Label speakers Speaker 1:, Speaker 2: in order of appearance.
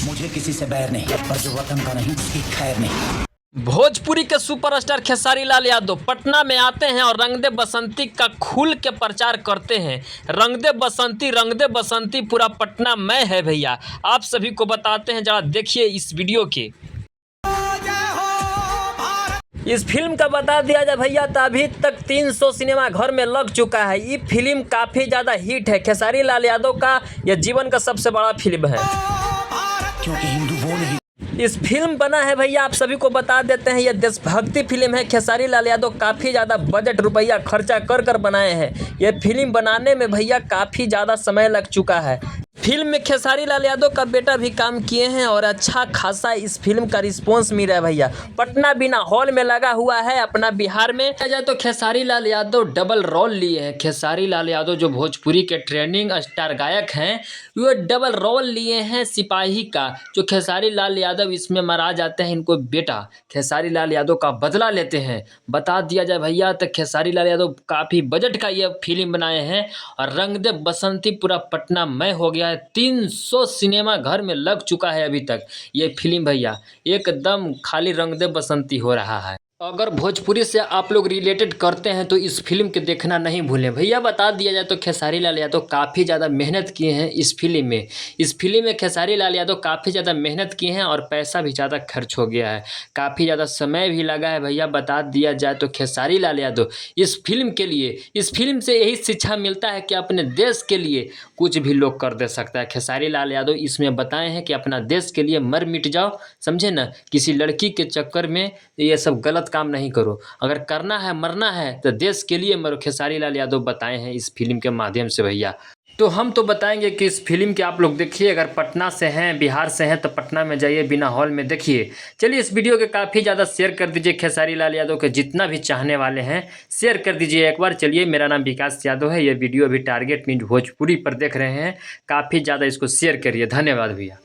Speaker 1: मुझे किसी से बैर नहीं, पर जो वतन का नहीं उसकी खैर नहीं।
Speaker 2: भोजपुरी के सुपरस्टार खेसारी लाल यादव पटना में आते हैं और रंग दे बसंती का खुल के प्रचार करते हैं। रंग दे बसंती पूरा पटना में है भैया। आप सभी को बताते हैं, जरा देखिए इस वीडियो के। इस फिल्म का बता दिया जाए भैया तो अभी तक 300 सिनेमा घर में लग चुका है। ये फिल्म काफ़ी ज़्यादा हिट है। खेसारी लाल यादव का यह जीवन का सबसे बड़ा फिल्म है,
Speaker 1: क्योंकि हिंदू वो नहीं।
Speaker 2: इस फिल्म बना है भैया, आप सभी को बता देते हैं, यह देशभक्ति फिल्म है। खेसारी लाल यादव काफ़ी ज़्यादा बजट रुपया खर्चा कर बनाए हैं। यह फिल्म बनाने में भैया काफ़ी ज़्यादा समय लग चुका है। फिल्म में खेसारी लाल यादव का बेटा भी काम किए हैं और अच्छा खासा इस फिल्म का रिस्पांस मिल रहा है भैया। पटना बिना हॉल में लगा हुआ है अपना बिहार में। जाए तो खेसारी लाल यादव डबल रोल लिए हैं। खेसारी लाल यादव जो भोजपुरी के ट्रेंडिंग स्टार गायक हैं, वो डबल रोल लिए हैं सिपाही का। जो खेसारी लाल यादव इसमें मारा जाते हैं, इनको बेटा खेसारी लाल यादव का बदला लेते हैं। बता दिया जाए भैया तो खेसारी लाल यादव काफ़ी बजट का ये फिल्म बनाए हैं और रंग दे बसंती पूरा पटना में हो गया है। 300 सिनेमा घर में लग चुका है अभी तक ये फिल्म भैया। एकदम खाली रंग दे बसंती हो रहा है। अगर भोजपुरी से आप लोग रिलेटेड करते हैं तो इस फिल्म के देखना नहीं भूलें भैया। बता दिया जाए तो खेसारी लाल यादव काफ़ी ज़्यादा मेहनत किए हैं इस फिल्म में। इस फिल्म में खेसारी लाल यादव काफ़ी ज़्यादा मेहनत किए हैं और पैसा भी ज़्यादा खर्च हो गया है। काफ़ी ज़्यादा समय भी लगा है भैया। बता दिया जाए तो खेसारी लाल यादव इस फिल्म के लिए, इस फिल्म से यही शिक्षा मिलता है कि अपने देश के लिए कुछ भी लोग कर दे सकता है। खेसारी लाल यादव इसमें बताए हैं कि अपना देश के लिए मर मिट जाओ, समझे ना। किसी लड़की के चक्कर में ये सब गलत काम नहीं करो। अगर करना है, मरना है तो देश के लिए मरो। खेसारी लाल यादव बताए हैं इस फिल्म के माध्यम से भैया। तो हम तो बताएंगे कि इस फिल्म के आप लोग देखिए। अगर पटना से हैं, बिहार से हैं तो पटना में जाइए, बिना हॉल में देखिए। चलिए इस वीडियो के काफ़ी ज़्यादा शेयर कर दीजिए। खेसारी लाल यादव के जितना भी चाहने वाले हैं शेयर कर दीजिए एक बार। चलिए, मेरा नाम विकास यादव है। ये वीडियो अभी टारगेट न्यूज भोजपुरी पर देख रहे हैं। काफ़ी ज़्यादा इसको शेयर करिए। धन्यवाद भैया।